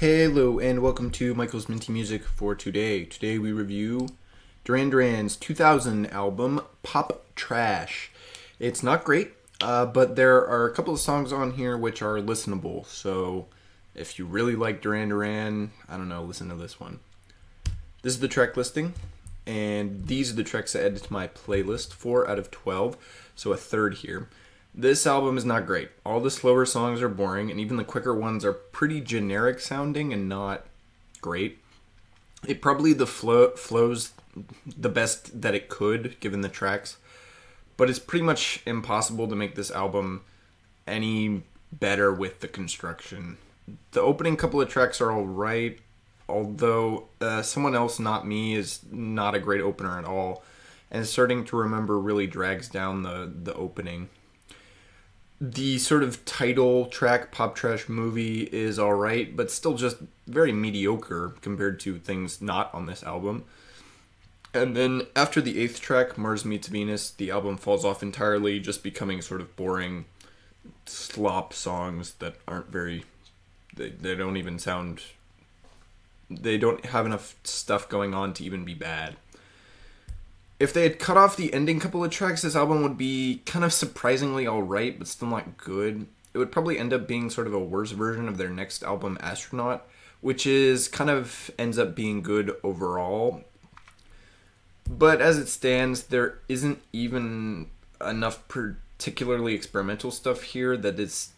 Hello and welcome to Michael's Minty Music for today. Today we review Duran Duran's 2000 album, Pop Trash. It's not great, but there are a couple of songs on here which are listenable. So if you really like Duran Duran, I don't know, listen to this one. This is the track listing, and these are the tracks I added to my playlist, 4 out of 12, so a third here. This album is not great. All the slower songs are boring, and even the quicker ones are pretty generic sounding and not great. It probably flows the best that it could, given the tracks, but it's pretty much impossible to make this album any better with the construction. The opening couple of tracks are alright, although Someone Else Not Me is not a great opener at all, and Starting to Remember really drags down the opening. The sort of title track, Pop Trash Movie, is alright, but still just very mediocre compared to things not on this album. And then after the 8th track, Mars Meets Venus, the album falls off entirely, just becoming sort of boring slop songs that aren't very... They don't even sound... They don't have enough stuff going on to even be bad. If they had cut off the ending couple of tracks, this album would be kind of surprisingly alright, but still not good. It would probably end up being sort of a worse version of their next album, Astronaut, which is kind of ends up being good overall. But as it stands, there isn't even enough particularly experimental stuff here that is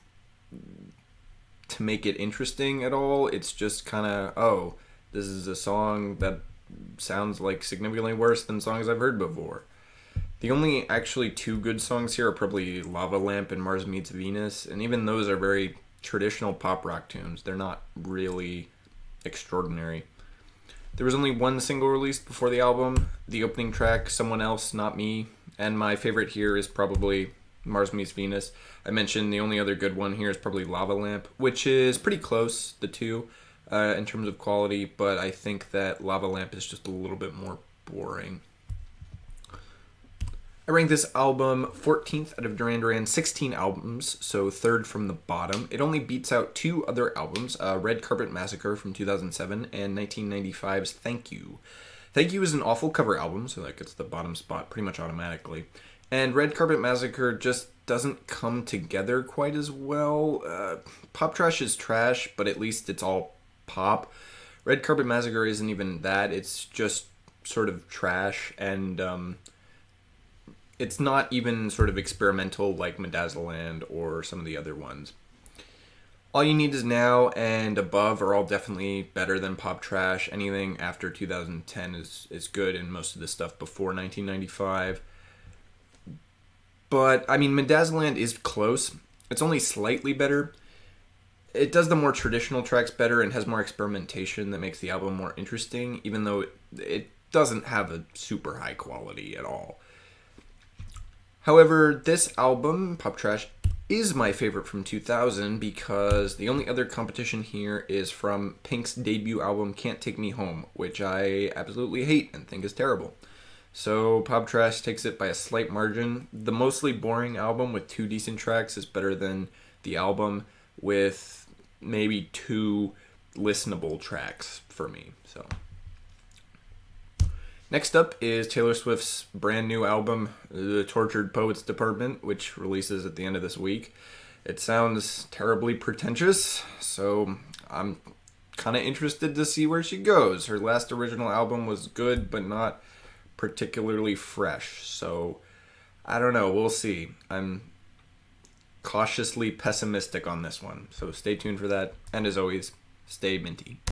to make it interesting at all. It's just kind of, oh, this is a song that sounds like significantly worse than songs I've heard before. The only actually two good songs here are probably Lava Lamp and Mars Meets Venus, and even those are very traditional pop rock tunes. They're not really extraordinary. There was only one single released before the album, the opening track, Someone Else, Not Me, and my favorite here is probably Mars Meets Venus. I mentioned the only other good one here is probably Lava Lamp, which is pretty close, the two, in terms of quality, but I think that Lava Lamp is just a little bit more boring. I rank this album 14th out of Duran Duran's 16 albums, so third from the bottom. It only beats out two other albums, Red Carpet Massacre from 2007 and 1995's Thank You. Thank You is an awful cover album, so that gets the bottom spot pretty much automatically. And Red Carpet Massacre just doesn't come together quite as well. Pop Trash is trash, but at least it's all pop. Red Carpet Massacre isn't even that. It's just sort of trash, and it's not even sort of experimental like Medazzaland or some of the other ones. All You Need Is Now and Above are all definitely better than Pop Trash. Anything after 2010 is good, and most of the stuff before 1995. But, I mean, Medazzaland is close. It's only slightly better. It does the more traditional tracks better and has more experimentation that makes the album more interesting, even though it doesn't have a super high quality at all. However, this album, Pop Trash, is my favorite from 2000 because the only other competition here is from Pink's debut album, Can't Take Me Home, which I absolutely hate and think is terrible. So Pop Trash takes it by a slight margin. The mostly boring album with two decent tracks is better than the album with maybe two listenable tracks for me. So next up is Taylor Swift's brand new album, The Tortured Poets Department, which releases at the end of this week. It sounds terribly pretentious, so I'm kind of interested to see where she goes. Her last original album was good, but not particularly fresh, so I don't know, we'll see. I'm cautiously pessimistic on this one, so stay tuned for that, and as always, stay minty.